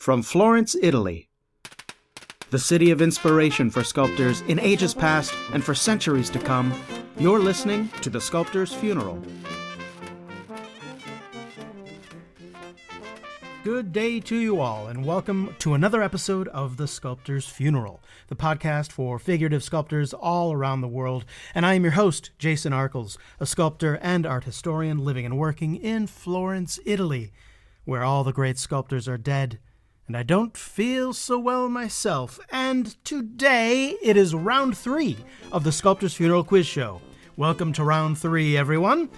From Florence, Italy, the city of inspiration for sculptors in ages past and for centuries to come, you're listening to The Sculptor's Funeral. Good day to you all, and welcome to another episode of The Sculptor's Funeral, the podcast for figurative sculptors all around the world. And I am your host, Jason Arkles, a sculptor and art historian living and working in Florence, Italy, where all the great sculptors are dead, and I don't feel so well myself. And today it is round 3 of the Sculptor's Funeral Quiz Show. Welcome to round 3, everyone.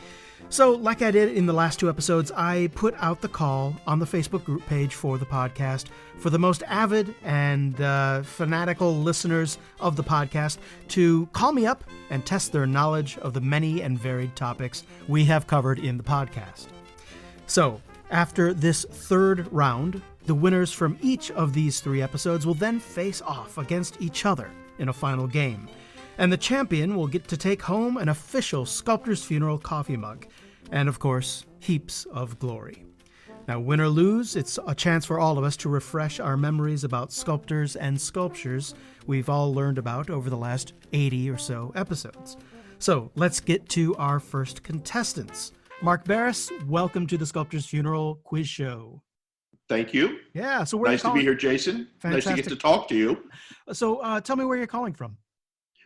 So, like I did in the last 2 episodes, I put out the call on the Facebook group page for the podcast for the most avid and fanatical listeners of the podcast to call me up and test their knowledge of the many and varied topics we have covered in the podcast. So, after this third round, the winners from each of these 3 episodes will then face off against each other in a final game. And the champion will get to take home an official Sculptor's Funeral coffee mug. And of course, heaps of glory. Now, win or lose, it's a chance for all of us to refresh our memories about sculptors and sculptures we've all learned about over the last 80 or so episodes. So let's get to our first contestants. Mark Barris, welcome to the Sculptor's Funeral Quiz Show. Thank you. Yeah, so where nice to be here, Jason. Fantastic. Nice to get to talk to you. So tell me where you're calling from.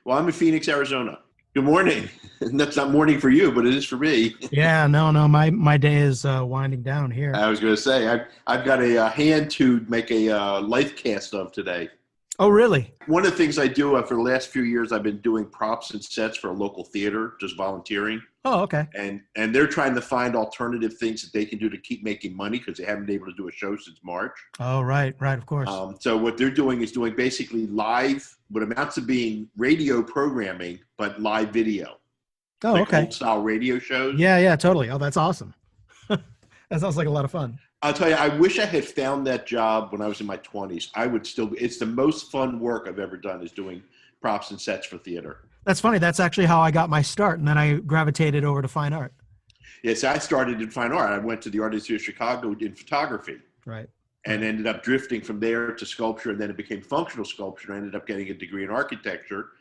Well, I'm in Phoenix, Arizona. Good morning. That's not morning for you, but it is for me. Yeah, no, my day is winding down here. I was going to say, I've got a hand to make a life cast of today. Oh, really? One of the things I do for the last few years, I've been doing props and sets for a local theater, just volunteering. Oh, okay. And they're trying to find alternative things that they can do to keep making money because they haven't been able to do a show since March. Oh, right, of course. So what they're doing is doing basically live, what amounts to being radio programming, but live video. Oh, like okay. Old style radio shows. Yeah, totally. Oh, that's awesome. That sounds like a lot of fun. I'll tell you, I wish I had found that job when I was in my 20s. It's the most fun work I've ever done is doing props and sets for theater. That's funny. That's actually how I got my start, and then I gravitated over to fine art. Yes, I started in fine art. I went to the Art Institute of Chicago in photography. Right. And ended up drifting from there to sculpture, and then it became functional sculpture. I ended up getting a degree in architecture,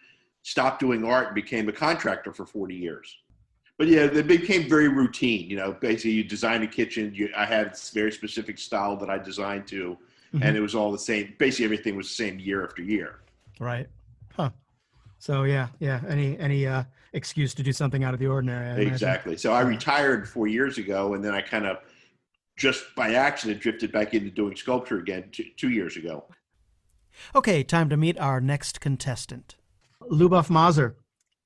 stopped doing art, and became a contractor for 40 years. But yeah, it became very routine. You know, basically you design a kitchen. I had a very specific style that I designed to, and it was all the same. Basically everything was the same year after year. Right. Huh. So yeah. Any excuse to do something out of the ordinary. Exactly. So I retired 4 years ago, and then I kind of just by accident drifted back into doing sculpture again 2 years ago. Okay, time to meet our next contestant. Lubov Mazur.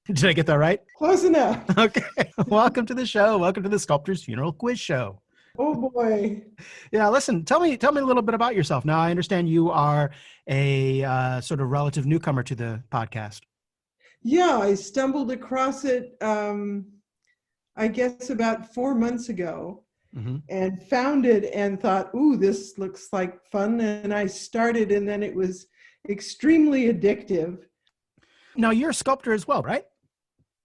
Did I get that right? Close enough. Okay. Welcome to the show. Welcome to the Sculptor's Funeral Quiz Show. Oh boy. Yeah, listen, tell me a little bit about yourself. Now, I understand you are a sort of relative newcomer to the podcast. Yeah, I stumbled across it, I guess about 4 months ago, and found it and thought, ooh, this looks like fun. And I started, and then it was extremely addictive. Now, you're a sculptor as well, right?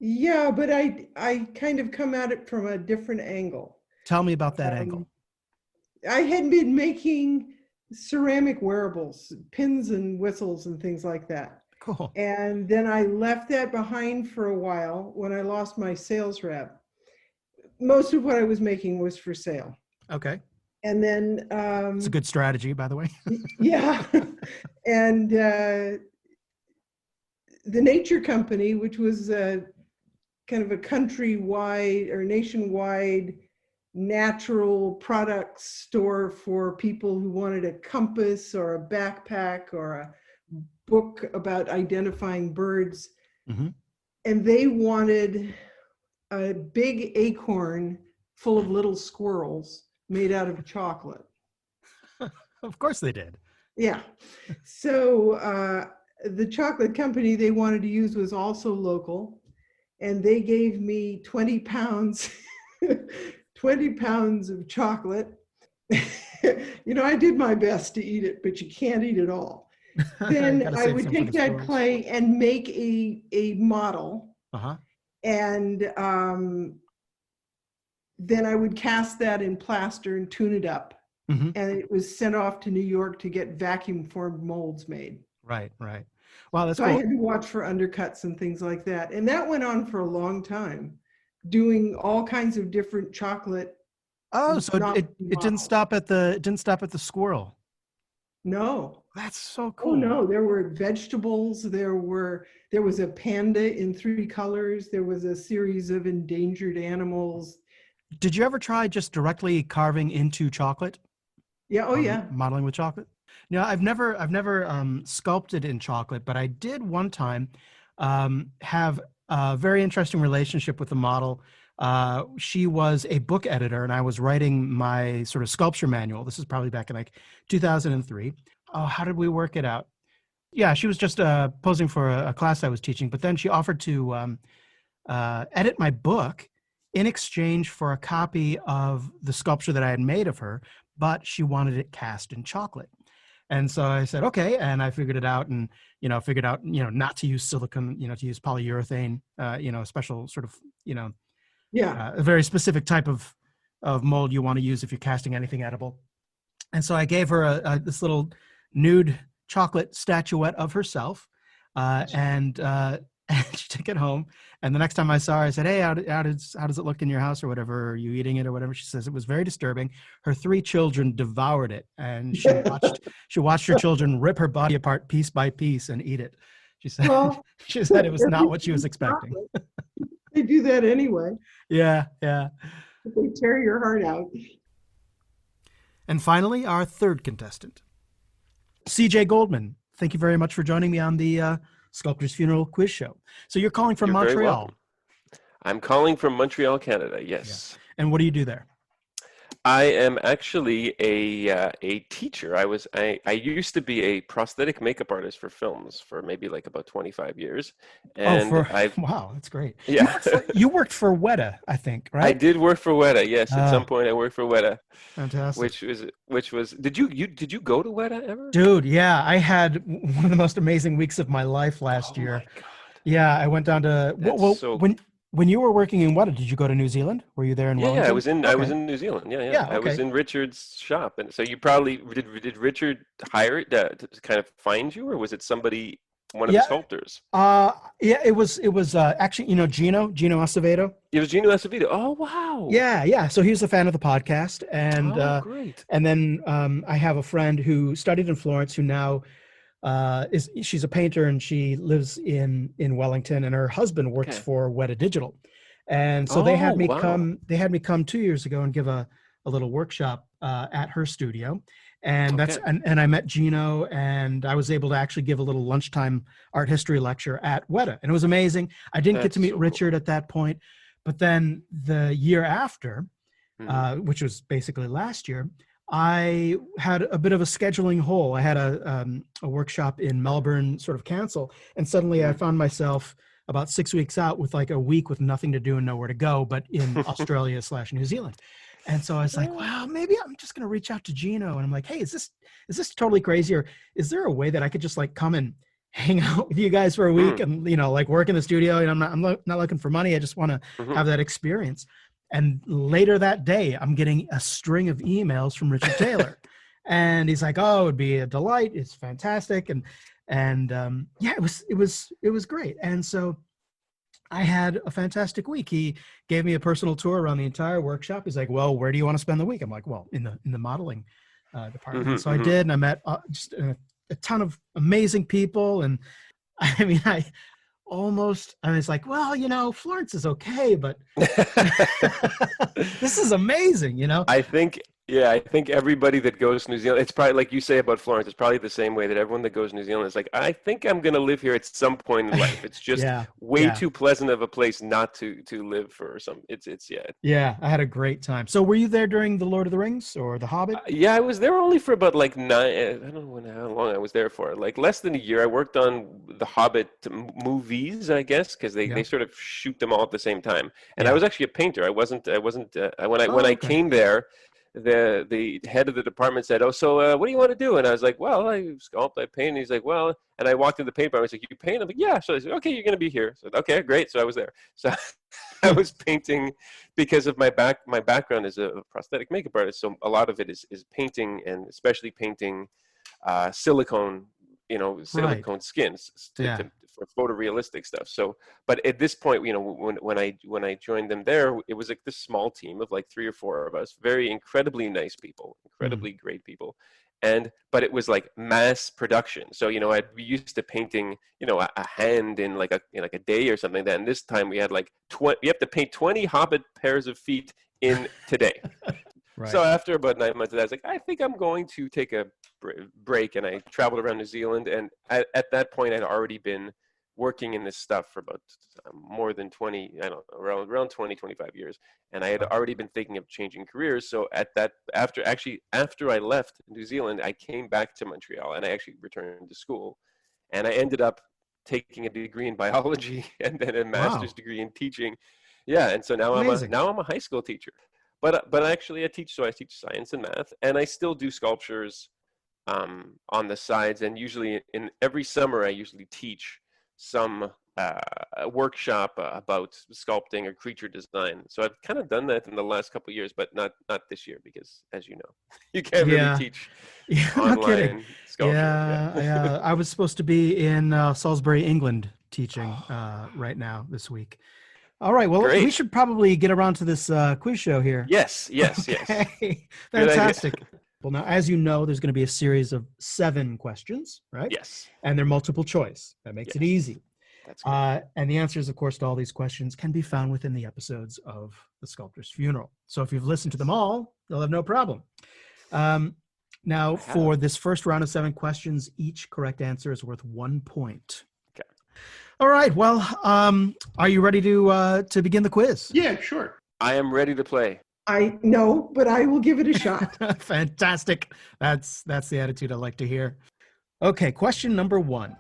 Yeah, but I kind of come at it from a different angle. Tell me about that angle. I had been making ceramic wearables, pins and whistles and things like that. Cool. And then I left that behind for a while when I lost my sales rep. Most of what I was making was for sale. Okay. And then... it's a good strategy, by the way. Yeah. And the Nature Company, which was kind of a countrywide or nationwide natural products store for people who wanted a compass or a backpack or a book about identifying birds. And they wanted a big acorn full of little squirrels made out of chocolate. Of course they did. Yeah. So the chocolate company they wanted to use was also local, and they gave me 20 pounds 20 pounds of chocolate. You know, I did my best to eat it, but you can't eat it all. Then I would take that clay and make a model. And then I would cast that in plaster and tune it up. Mhm. and it was sent off to New York to get vacuum formed molds made. Right, right. Wow, that's So I cool. had to watch for undercuts and things like that. And that went on for a long time, doing all kinds of different chocolate. Oh, so it didn't models. stop at the squirrel. No. That's so Oh cool. no, there were vegetables, there was a panda in 3 colors, there was a series of endangered animals. Did you ever try just directly carving into chocolate Yeah, oh or yeah. modeling with chocolate? No, I've never sculpted in chocolate, but I did one time have a very interesting relationship with the model. She was a book editor, and I was writing my sort of sculpture manual. This is probably back in like 2003. Oh, how did we work it out? Yeah, she was just posing for a class I was teaching, but then she offered to edit my book in exchange for a copy of the sculpture that I had made of her, but she wanted it cast in chocolate. And so I said, okay. And I figured it out and, figured out, not to use silicone, to use polyurethane, a special sort of, Yeah. a very specific type of mold you want to use if you're casting anything edible. And so I gave her this little nude chocolate statuette of herself, and and she took it home. And the next time I saw her, I said, "Hey, how does it look in your house or whatever? Are you eating it or whatever?" She says it was very disturbing. Her 3 children devoured it, and she watched her children rip her body apart piece by piece and eat it. She said Well, she said it was not what she was expecting. they do that anyway. Yeah, yeah. They tear your heart out. And finally, our third contestant, CJ Goldman. Thank you very much for joining me on the Sculptor's Funeral quiz show. So you're calling from You're Montreal. very welcome. I'm calling from Montreal, Canada. Yes. Yeah. And what do you do there? I am actually a teacher. I used to be a prosthetic makeup artist for films for maybe like about 25 years. And wow, that's great. Yeah. You worked for Weta, I think, right? I did work for Weta. Yes, at some point I worked for Weta. Fantastic. Which was did you go to Weta ever? Dude, yeah, I had one of the most amazing weeks of my life last year. Oh my God. Yeah, I went down to when you were working in Weta, did you go to New Zealand? Were you there in Wellington? Yeah, I was in New Zealand. Yeah. Okay. I was in Richard's shop, and so you probably did Richard hire it to kind of find you, or was it one of the sculptors? Yeah, it was actually, Gino Acevedo. It was Gino Acevedo. Oh wow. Yeah. So he was a fan of the podcast, and great. And then I have a friend who studied in Florence who now she's a painter and she lives in Wellington, and her husband works for Weta Digital. And so they had me come 2 years ago and give a little workshop at her studio. And and I met Gino, and I was able to actually give a little lunchtime art history lecture at Weta. And it was amazing. I didn't get to meet Richard at that point, but then the year after, which was basically last year, I had a bit of a scheduling hole. I had a workshop in Melbourne sort of cancel, and suddenly I found myself about 6 weeks out with like a week with nothing to do and nowhere to go, but in Australia/New Zealand. And so I was like, wow, maybe I'm just going to reach out to Gino. And I'm like, hey, is this totally crazy? Or is there a way that I could just like come and hang out with you guys for a week and, like work in the studio? And I'm not looking for money. I just want to have that experience. And later that day, I'm getting a string of emails from Richard Taylor, and he's like, "Oh, it'd be a delight. It's fantastic." And yeah, it was great. And so I had a fantastic week. He gave me a personal tour around the entire workshop. He's like, "Well, where do you want to spend the week?" I'm like, "Well, in the modeling department." So I did, and I met just a ton of amazing people. And I mean, I was like, well, Florence is okay, but this is amazing, I think everybody that goes to New Zealand, it's probably like you say about Florence, it's probably the same way that everyone that goes to New Zealand is like, I think I'm going to live here at some point in life. It's just way too pleasant of a place not to live for some. Yeah, I had a great time. So were you there during the Lord of the Rings or the Hobbit? Yeah, I was there only for about like I don't know how long I was there for, like less than a year. I worked on the Hobbit movies, I guess, because they sort of shoot them all at the same time. And I was actually a painter. I wasn't when I came there. the head of the department said, "Oh, so what do you want to do?" And I was like, "Well, I sculpt, I paint." And he's like, "Well," and I walked in the paint department. He's like, "You paint?" I'm like, "Yeah." So I said, "Okay, you're going to be here." So okay, great. So I was there. So I was painting because of my background as a prosthetic makeup artist. So a lot of it is painting, and especially painting silicone, silicone skins for photorealistic stuff. So, but at this point, when I joined them there, it was like this small team of like 3 or 4 of us, very incredibly nice people, incredibly great people. But it was like mass production. So, I'd be used to painting, a hand in like a day or something like that. And this time we had like you have to paint 20 Hobbit pairs of feet in today. Right. So after about 9 months of that, I was like, I think I'm going to take a break. And I traveled around New Zealand. And at that point, I'd already been working in this stuff for about more than 20, I don't know, around 20, 25 years. And I had already been thinking of changing careers. So after I left New Zealand, I came back to Montreal and I actually returned to school. And I ended up taking a degree in biology and then a master's degree in teaching. Yeah. And so now I'm a high school teacher. But actually I teach science and math, and I still do sculptures on the sides. And usually in every summer, I usually teach some workshop about sculpting or creature design. So I've kind of done that in the last couple of years, but not this year because, as you know, you can't really teach online sculpture. Yeah. I was supposed to be in Salisbury, England, teaching right now this week. All right. Well, we should probably get around to this quiz show here. Yes. Okay. Fantastic. Well, now, as you know, there's going to be a series of 7 questions, right? Yes. And they're multiple choice. That makes it easy. That's good. And the answers, of course, to all these questions can be found within the episodes of The Sculptor's Funeral. So if you've listened to them all, you'll have no problem. Now, for this first round of 7 questions, each correct answer is worth 1 point. Okay. All right. Well, are you ready to begin the quiz? Yeah, sure. I am ready to play. I know, but I will give it a shot. Fantastic. That's the attitude I like to hear. Okay, question number 1.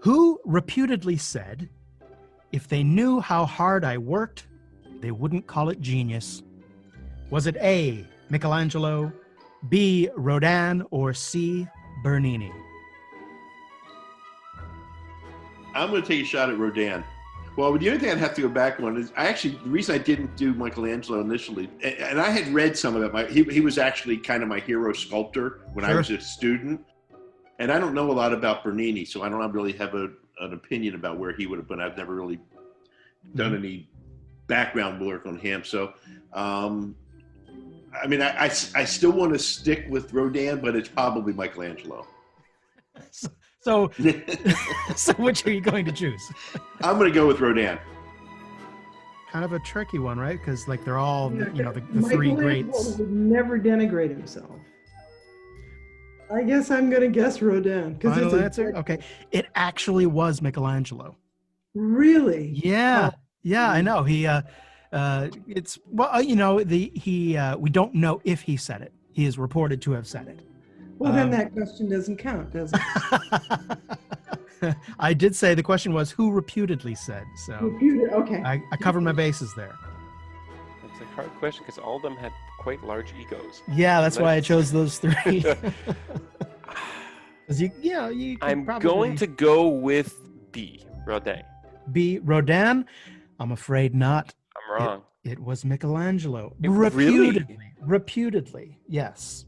Who reputedly said, "If they knew how hard I worked, they wouldn't call it genius"? Was it A, Michelangelo, B, Rodin, or C, Bernini? I'm going to take a shot at Rodin. Well, the other thing I'd have to go back on is the reason I didn't do Michelangelo initially, and I had read some of it. He was actually kind of my hero sculptor when I was a student. And I don't know a lot about Bernini, so I don't really have an opinion about where he would have been. I've never really done any background work on him. So, I still want to stick with Rodin, but it's probably Michelangelo. So which are you going to choose? I'm going to go with Rodin. Kind of a tricky one, right? Because they're all, the 3 greats. Michelangelo would never denigrate himself. I guess I'm going to guess Rodin. Final answer? Okay. It actually was Michelangelo. Really? Yeah. Yeah, I know. He, we don't know if he said it. He is reported to have said it. Well, then that question doesn't count, does it? I did say the question was who reputedly said. So okay. I covered my bases there. It's a hard question because all of them had quite large egos. Yeah, that's why I chose those 3. I'm going to go with B, Rodin. B, Rodin? I'm afraid not. I'm wrong. It was Michelangelo. Reputedly, yes.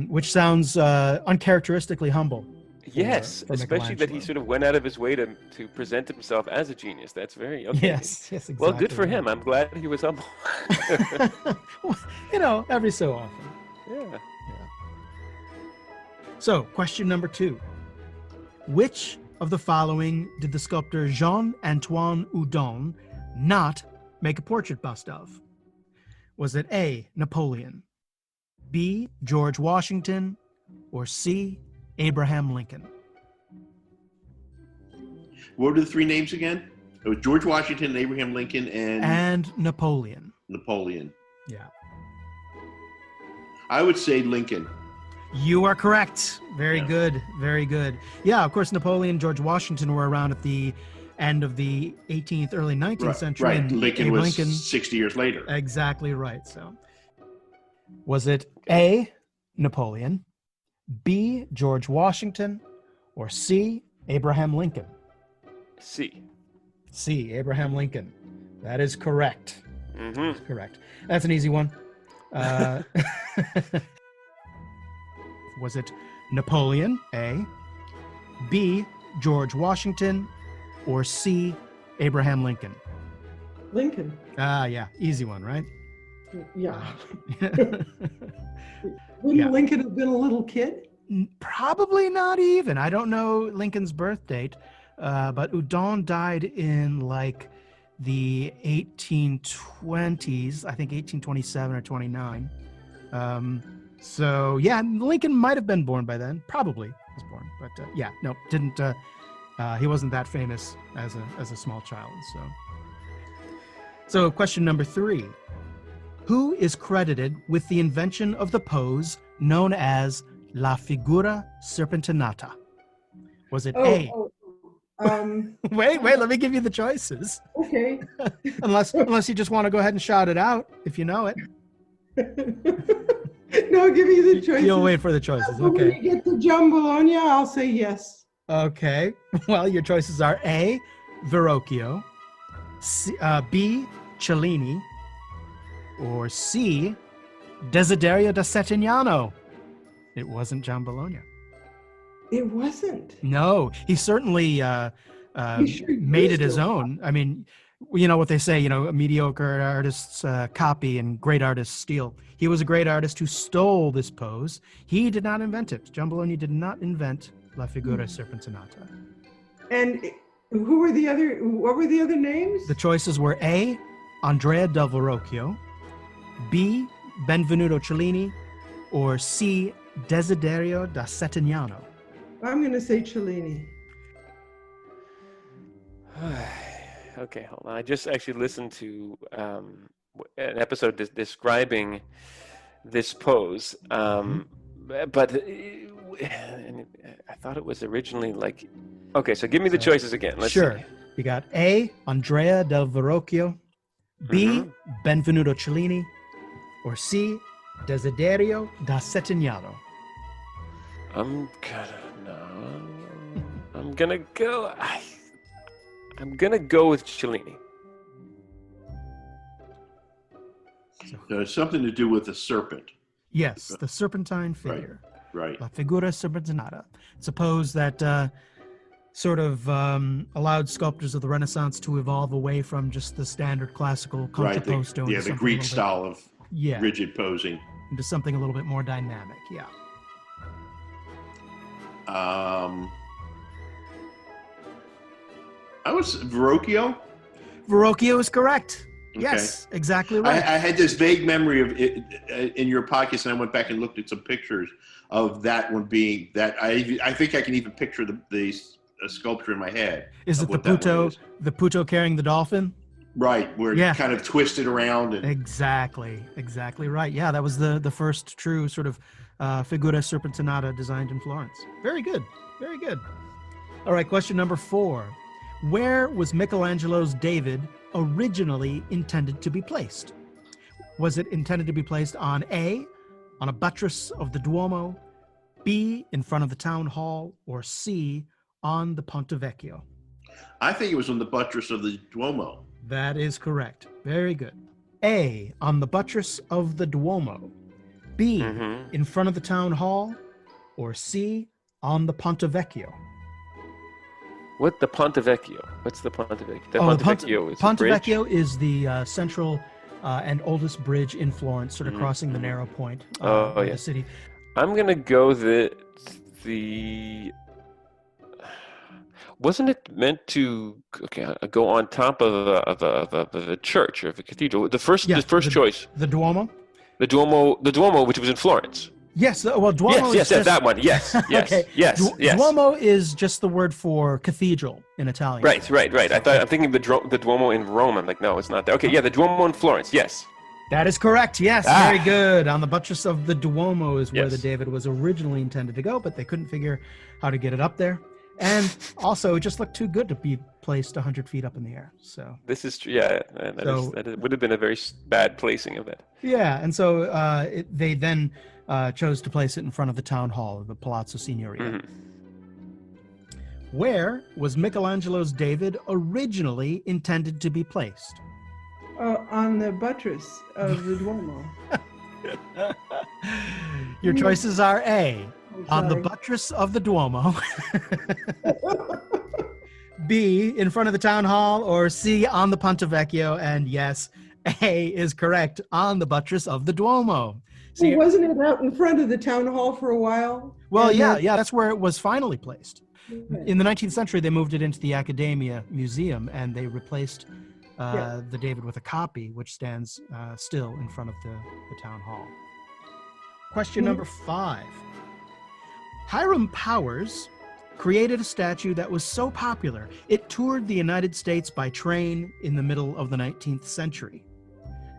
Which sounds uncharacteristically humble. Yes, especially that he sort of went out of his way to present himself as a genius. That's very okay. Yes, exactly. Well, good for him. I'm glad he was humble. Every so often. Yeah. So, question number 2. Which of the following did the sculptor Jean-Antoine Houdon not make a portrait bust of? Was it A, Napoleon, B, George Washington, or C, Abraham Lincoln? What were the 3 names again? It was George Washington, Abraham Lincoln, and Napoleon. Napoleon. Yeah. I would say Lincoln. You are correct. Very good. Very good. Yeah, of course, Napoleon and George Washington were around at the end of the 18th, early 19th century. Right. And Lincoln was 60 years later. Exactly right. So, Was it A, Napoleon, B, George Washington, or C, Abraham Lincoln? C. C, Abraham Lincoln. That is correct. Mm-hmm. That's correct. That's an easy one. Was it Napoleon, A, B, George Washington, or C, Abraham Lincoln? Lincoln. Yeah, easy one, right? Yeah. Wouldn't Lincoln have been a little kid? Probably not even. I don't know Lincoln's birth date, but Udon died in like the 1820s, I think 1827 or 29. So yeah, Lincoln might have been born by then. Probably was born, but yeah, no, didn't. He wasn't that famous as a small child. So question number 3: who is credited with the invention of the pose known as La Figura Serpentinata? Was it A? Wait, let me give you the choices. Okay. unless you just want to go ahead and shout it out if you know it. No, give me the choices. You'll wait for the choices. Okay. When you get the jambalaya, I'll say yes. Okay. Well, your choices are A, Verrocchio, C, B, Cellini, or C, Desiderio da Settignano. It wasn't John Bologna. It wasn't. No, he certainly made it his own. I mean, you know what they say, mediocre artists copy and great artists steal. He was a great artist who stole this pose. He did not invent it. John Bologna did not invent La Figura Serpentinata. And what were the other names? The choices were A, Andrea del Verrocchio, B, Benvenuto Cellini, or C, Desiderio da Settignano. I'm going to say Cellini. Okay, hold on. I just actually listened to an episode describing this pose, but I thought it was originally like... Okay, so give me the choices again. Let's sure. see. You got A, Andrea del Verrocchio, B, Benvenuto Cellini, or C, Desiderio da Settignano. I'm gonna go with Cellini. There's something to do with the serpent. Yes, the serpentine figure. Right. La Figura Serpentinata. Suppose that sort of allowed sculptors of the Renaissance to evolve away from just the standard classical contrapposto. Right. The Greek style of rigid posing. Into something a little bit more dynamic. Yeah. I was Verrocchio. Verrocchio is correct. Okay. Yes, exactly right. I had this vague memory of it in your podcast, and I went back and looked at some pictures of that one being that. I think I can even picture the sculpture in my head. Is it the Puto carrying the dolphin? Right, where it kind of twisted around. And... Exactly right. Yeah, that was the first true sort of Figura Serpentinata designed in Florence. Very good. All right, question number 4. Where was Michelangelo's David originally intended to be placed? Was it intended to be placed on A, on a buttress of the Duomo, B, in front of the town hall, or C, on the Ponte Vecchio? I think it was on the buttress of the Duomo. That is correct. Very good. A, on the buttress of the Duomo, B, in front of the town hall, or C, on the Ponte Vecchio? What the Ponte Vecchio? What's the Ponte Vecchio? Ponte Vecchio is the central and oldest bridge in Florence, sort of crossing the narrow point of the city. I'm gonna go the. Wasn't it meant to go on top of a church or of a cathedral? The first choice. The Duomo. The Duomo, which was in Florence. Yes, well, Duomo yes, that one. Yes. Okay. Yes. Duomo is just the word for cathedral in Italian. Right. I'm thinking the Duomo in Rome. I'm like, no, it's not there. Okay, yeah, the Duomo in Florence. Yes. That is correct. Yes, very good. On the buttress of the Duomo is where the David was originally intended to go, but they couldn't figure how to get it up there. And also, it just looked too good to be placed 100 feet up in the air. So this is true. Yeah, that would have been a very bad placing of it. Yeah, and so they then chose to place it in front of the town hall, the Palazzo Signoria. Mm-hmm. Where was Michelangelo's David originally intended to be placed? On the buttress of the Duomo. Your choices are A, on the buttress of the Duomo, B, in front of the town hall, or C, on the Ponte Vecchio. And yes, A is correct, on the buttress of the Duomo. Well, wasn't it out in front of the town hall for a while? Well, yeah, that's where it was finally placed. In the 19th century, they moved it into the Accademia Museum, and they replaced the David with a copy, which stands still in front of the town hall. Question number 5. Hiram Powers created a statue that was so popular, it toured the United States by train in the middle of the 19th century.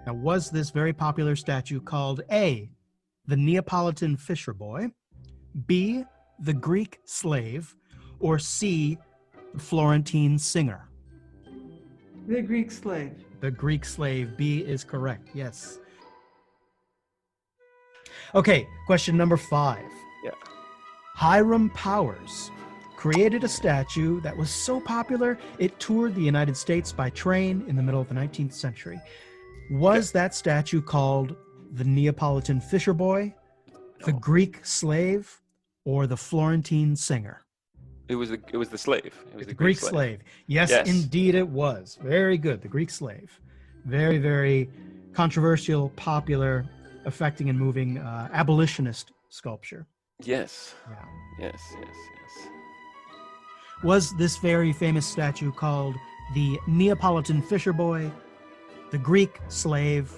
Now, was this very popular statue called A, the Neapolitan Fisher Boy, B, the Greek Slave, or C, the Florentine Singer? The Greek Slave. The Greek Slave. B is correct. Yes. Okay, question number 5. Yeah. Hiram Powers created a statue that was so popular it toured the United States by train in the middle of the 19th century. Was that statue called the Neapolitan Fisher Boy, the Greek Slave, or the Florentine Singer? It was the slave. It was the Greek slave. Yes, indeed it was. Very good. The Greek Slave. Very, very controversial, popular, affecting and moving abolitionist sculpture. Yes. Yeah. Yes. Was this very famous statue called the Neapolitan Fisher Boy, the Greek Slave,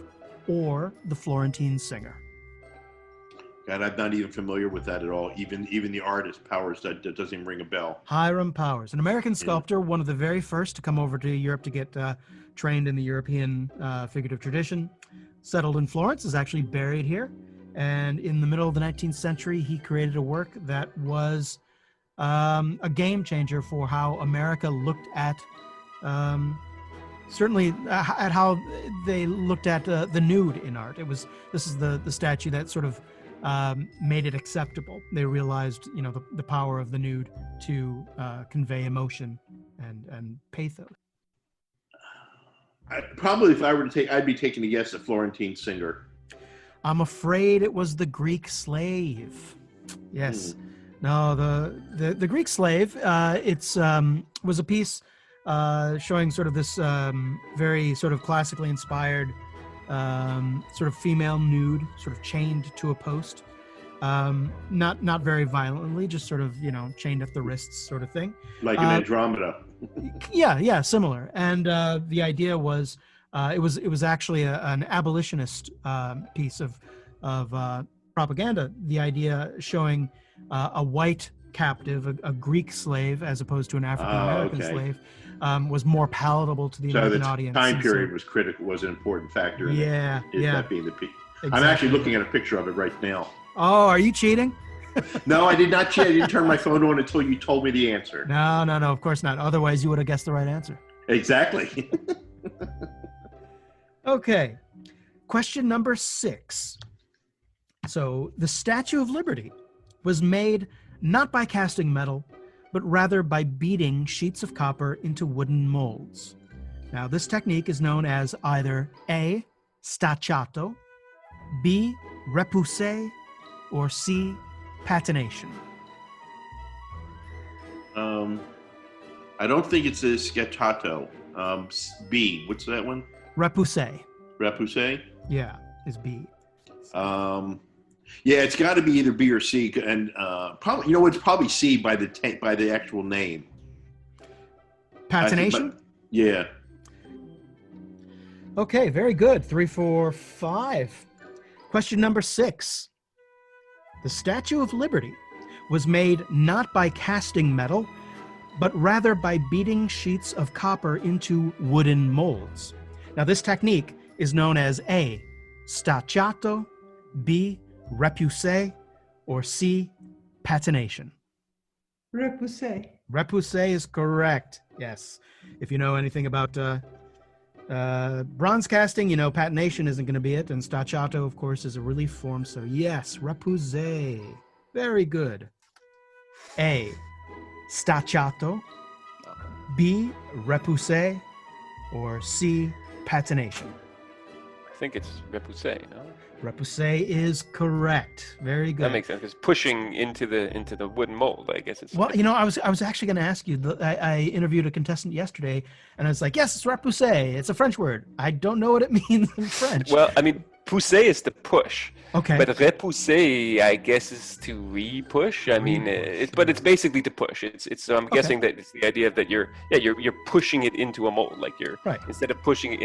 or the Florentine Singer? God, I'm not even familiar with that at all. Even the artist, Powers, that doesn't even ring a bell. Hiram Powers, an American sculptor, one of the very first to come over to Europe to get trained in the European figurative tradition. Settled in Florence, is actually buried here. And in the middle of the 19th century, he created a work that was a game changer for how America looked at, certainly at how they looked at the nude in art. This is the statue that sort of made it acceptable. They realized, the power of the nude to convey emotion and pathos. Probably, if I were to take, I'd be taking a guess at Florentine Singer. I'm afraid it was the Greek Slave. Yes. No, the Greek Slave. It's was a piece showing sort of this very sort of classically inspired sort of female nude, sort of chained to a post. Not very violently, just sort of chained at the wrists, sort of thing. Like an Andromeda. Yeah, similar. And the idea was it was actually an abolitionist piece of propaganda. The idea showing a white captive, a Greek slave, as opposed to an African American slave, was more palatable to the American audience. Time period was critical, was an important factor. That being the peak. Exactly. I'm actually looking at a picture of it right now. Oh, are you cheating? No, I did not cheat. I didn't turn my phone on until you told me the answer. No, of course not. Otherwise, you would have guessed the right answer. Exactly. Okay. Question number 6. So, the Statue of Liberty was made not by casting metal, but rather by beating sheets of copper into wooden molds. Now, this technique is known as either A, staccato, B, repoussé, or C, patination. I don't think it's a sketchato. B, what's that one? Repoussé. Repoussé? Yeah, is B. Yeah, it's got to be either B or C, and probably it's probably C by the actual name. Patination? Yeah. Okay, very good. 3, 4, 5. Question number 6. The Statue of Liberty was made not by casting metal, but rather by beating sheets of copper into wooden molds. Now, this technique is known as A, staccato, B, repoussé, or C, patination. Repoussé. Repoussé is correct. Yes. If you know anything about bronze casting, you know patination isn't going to be it, and staccato, of course, is a relief form. So yes, repoussé. Very good. A, staccato. B, repoussé. Or C, patination. I think it's repoussé, no? Repoussé is correct. Very good. That makes sense, because pushing into the wooden mold, I guess it's... Well, you know, I was actually going to ask you. I interviewed a contestant yesterday, and I was like, yes, it's repoussé. It's a French word. I don't know what it means in French. Well, I mean, pousser is to push. Okay. But repousser, I guess, is to re-push. I mean, but it's basically to push. It's. So I'm guessing that it's the idea that you're pushing it into a mold. Like you're right. Instead of putting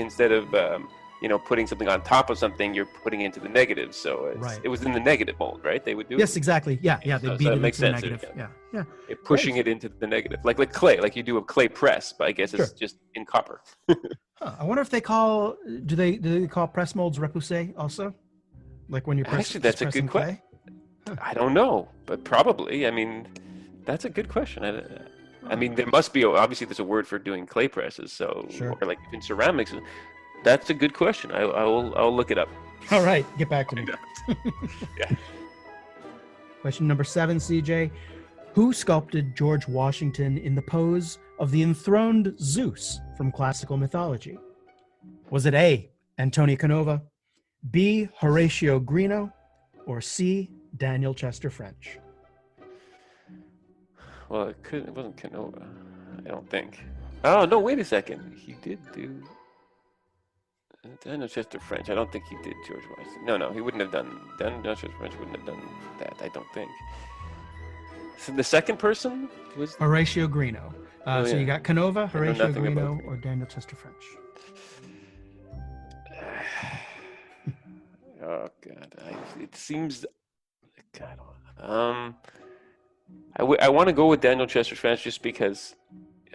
something on top of something, you're putting into the negative. So it was in the negative mold, right? They would do. Yes, exactly. Yeah. They beat it into the negative. Yeah. Pushing it into the negative, like clay, like you do a clay press, but I guess it's just in copper. I wonder if they do they call press molds repoussé also? Like when you're pressing. Actually, that's a good question. I don't know, but probably. I mean, that's a good question. I mean, there must be, obviously there's a word for doing clay presses, so or like in ceramics. That's a good question. I'll look it up. All right, get back to me. Yeah. Question number 7, CJ. Who sculpted George Washington in the pose of the enthroned Zeus from classical mythology? Was it A, Antonio Canova, B, Horatio Greeno, or C, Daniel Chester French? Well, it wasn't Canova, I don't think. Oh, no, wait a second. He did do Daniel Chester French. I don't think he did George Washington. No, he wouldn't have done. Daniel Chester French wouldn't have done that, I don't think. So the second person was Horatio Greeno. So you got Canova, Horatio Greeno, or Daniel Chester French. Oh God, it seems. God, I want to go with Daniel Chester French just because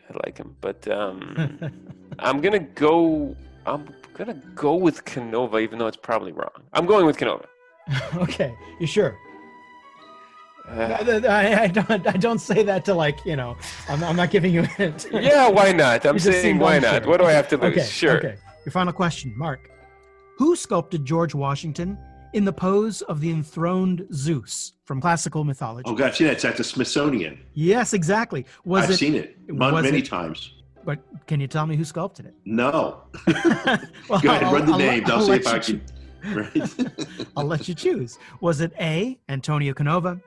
I like him, but I'm gonna go with Canova, even though it's probably wrong. I'm going with Canova. Okay, you sure? I don't say that to I'm not giving you a hint. Yeah, why not? I'm saying why not? What do I have to lose? Okay, sure. Okay. Your final question, Mark. Who sculpted George Washington in the pose of the enthroned Zeus from classical mythology? Oh, gosh, yeah, it's at the Smithsonian. Yes, exactly. I've seen it many times. But can you tell me who sculpted it? No. Well, go ahead, run the names. I'll see if I can. Right. I'll let you choose. Was it A, Antonio Canova,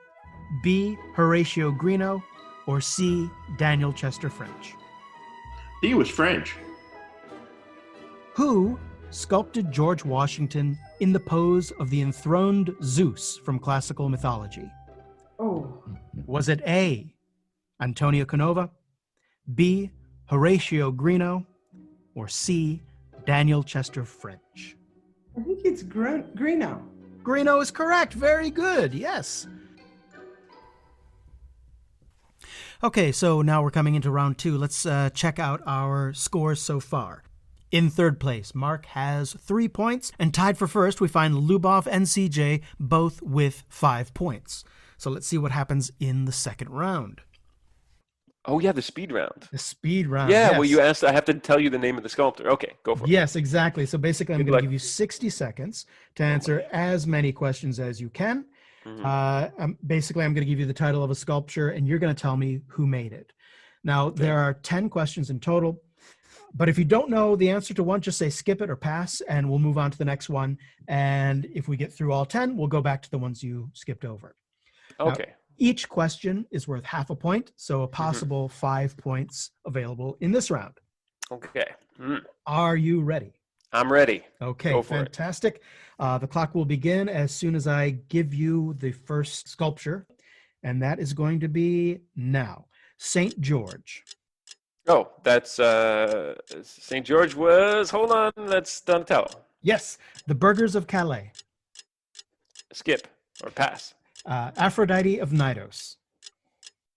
B, Horatio Greeno, or C, Daniel Chester French? He was French. Who sculpted George Washington in the pose of the enthroned Zeus from classical mythology? Oh. Was it A, Antonio Canova, B, Horatio Greeno, or C, Daniel Chester French? I think it's Greeno. Greeno is correct. Very good. Yes. Okay, so now we're coming into round 2. Let's check out our scores so far. In third place, Mark has 3 points, and tied for first, we find Lubov and CJ both with 5 points. So let's see what happens in the second round. Oh, yeah, the speed round. The speed round. Yeah, yes. Well, you asked, I have to tell you the name of the sculptor. Okay, go for it. Yes, exactly. So basically, I'm Good going to luck. give you 60 seconds to answer as many questions as you can. Mm-hmm. Basically, I'm going to give you the title of a sculpture, and you're going to tell me who made it. Now, there are 10 questions in total. But if you don't know the answer to one, just say skip it or pass, and we'll move on to the next one. And if we get through all 10, we'll go back to the ones you skipped over. Okay. Now, each question is worth half a point, so a possible 5 points available in this round. Okay. Are you ready? I'm ready. Okay, Go for fantastic. The clock will begin as soon as I give you the first sculpture, and that is going to be now. St. George. Oh, that's St. George was, hold on, that's Donatello. Yes, the Burghers of Calais. Skip or pass. Aphrodite of Knidos.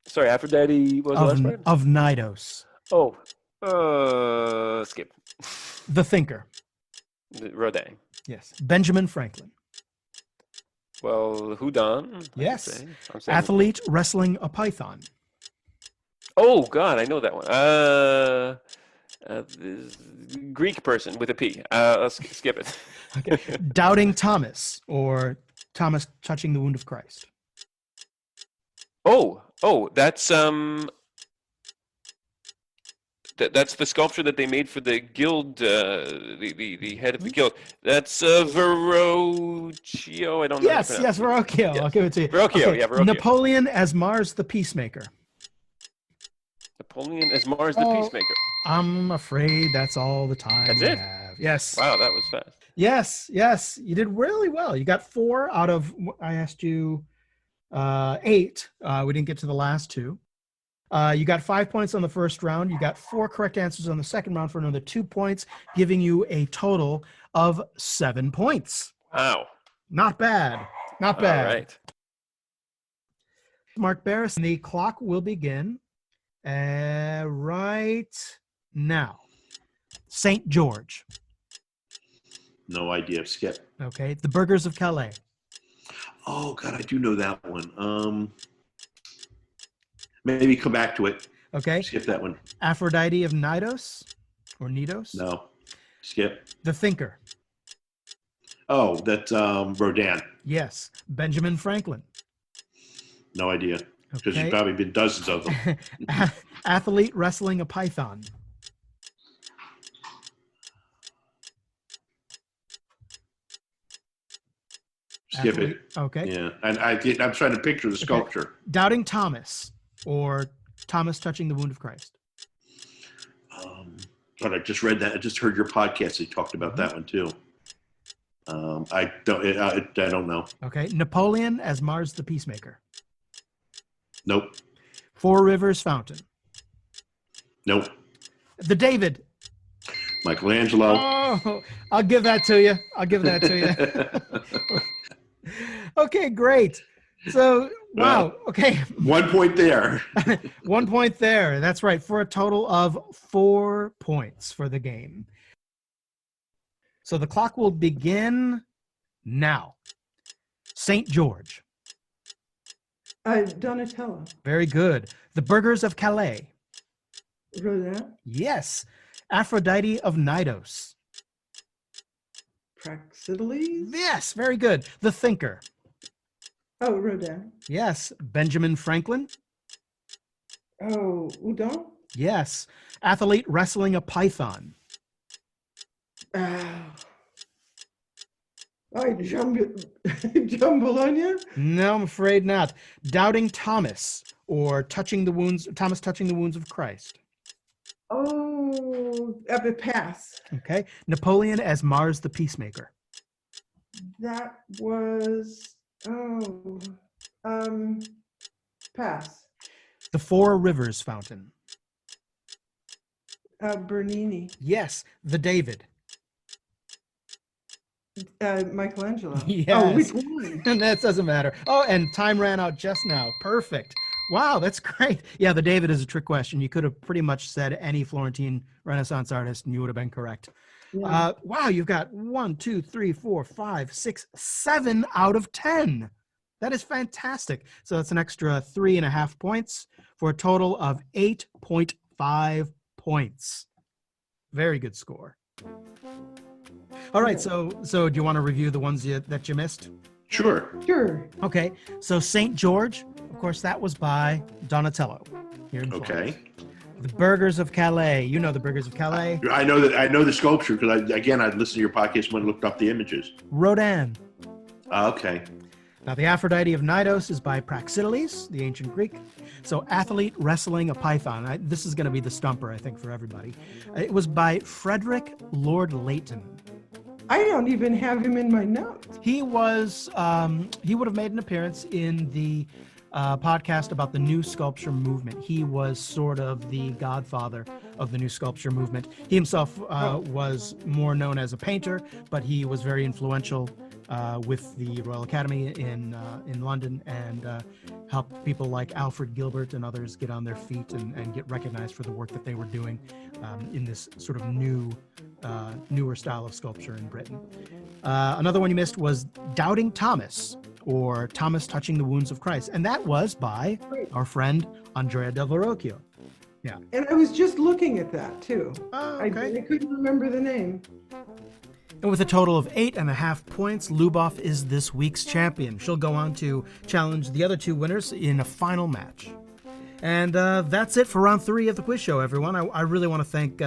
Sorry, Aphrodite was the last word? Of Knidos. Oh, skip. The Thinker. Rodin. Yes. Benjamin Franklin. Well, Houdon. Yes. I'm saying Athlete wrestling a python. Oh God, I know that one. This Greek person with a P. Let's skip it. Okay. Doubting Thomas, or Thomas touching the wound of Christ. That's that's the sculpture that they made for the guild, the head of the guild. That's Verrocchio. I don't know. Yes, Verrocchio. Yes. I'll give it to you. Verrocchio, okay. Verrocchio. Napoleon as Mars the Peacemaker. Napoleon as Mars the Peacemaker. I'm afraid that's all the time That's we it? have. Yes. Wow, that was fast. Yes. You did really well. You got 4 out of, I asked you 8. We didn't get to the last 2. You got 5 points on the first round. You got 4 correct answers on the second round for another 2 points, giving you a total of 7 points. Wow. Not bad. Not All bad. right. Mark Barris, the clock will begin right now. St. George. No idea. Skip. Okay. The Burgers of Calais. Oh God, I do know that one. Maybe come back to it. Okay. Skip that one. Aphrodite of Knidos or Knidos. No. Skip. The Thinker. Oh, that's Rodin. Yes. Benjamin Franklin. No idea. Because Okay. there's probably been dozens of them. Athlete wrestling a python. Skip Athlete, it. Okay. Yeah, and I'm trying to picture the sculpture. Doubting Thomas, or Thomas touching the wound of Christ. But I just read that. I just heard your podcast. They talked about that one too. I don't know. Okay. Napoleon as Mars the Peacemaker. Nope. Four Rivers Fountain. Nope. The David. Michelangelo. Oh, I'll give that to you. Okay, great. So, wow. Okay. 1 point there. 1 point there. That's right. For a total of 4 points for the game. So the clock will begin now. St. George. Donatello. Very good. The Burgers of Calais. Rodin. Yes. Aphrodite of Knidos. Praxiteles. Yes, very good. The Thinker. Oh, Rodin. Yes. Benjamin Franklin. Oh, Udon. Yes. Athlete wrestling a python. Jambalaya. No, I'm afraid not. Doubting Thomas, or Thomas touching the wounds of Christ. Oh, pass. Okay. Napoleon as Mars the Peacemaker. That was pass. The Four Rivers Fountain. Bernini. Yes. The David. Michelangelo. Yes. Oh, which one? And that doesn't matter. Oh, and time ran out just now. Perfect. Wow, that's great. Yeah, the David is a trick question. You could have pretty much said any Florentine Renaissance artist and you would have been correct. Yeah. Wow, you've got 1, 2, 3, 4, 5, 6, 7 out of 10. That is fantastic. So that's an extra 3.5 points for a total of 8.5 points. Very good score. All right, so do you want to review the ones that you missed? Sure. Okay, so St. George, of course, that was by Donatello. Here in Florence. Okay. The Burgers of Calais. You know the Burgers of Calais. I know the sculpture because I'd listened to your podcast when I looked up the images. Rodin. Okay. Now, the Aphrodite of Knidos is by Praxiteles, the ancient Greek. So, athlete wrestling a python. This is going to be the stumper, I think, for everybody. It was by Frederick Lord Leighton. I don't even have him in my notes. He was, he would have made an appearance in the podcast about the new sculpture movement. He was sort of the godfather of the new sculpture movement. He himself was more known as a painter, but he was very influential with the Royal Academy in London and helped people like Alfred Gilbert and others get on their feet and get recognized for the work that they were doing in this sort of newer style of sculpture in Britain. Another one you missed was Doubting Thomas, or Thomas touching the wounds of Christ, and that was by our friend Andrea del Verrocchio. Yeah. And I was just looking at that too. Oh, okay. I couldn't remember the name. And with a total of 8.5 points, Lubov is this week's champion. She'll go on to challenge the other two winners in a final match. And that's it for round 3 of the quiz show, everyone. I really want to thank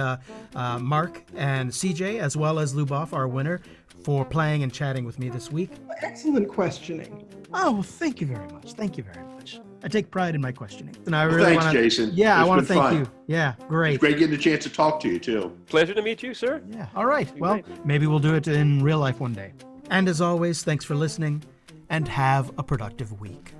Mark and CJ, as well as Lubov, our winner, for playing and chatting with me this week. Excellent questioning. Oh, well, thank you very much. Thank you very much. I take pride in my questioning. And I Well, really thanks, Jason. Yeah, I want to thank fun. you. Yeah, great. It's great getting a chance to talk to you, too. Pleasure to meet you, sir. Yeah, all right. Well, maybe we'll do it in real life one day. And as always, thanks for listening, and have a productive week.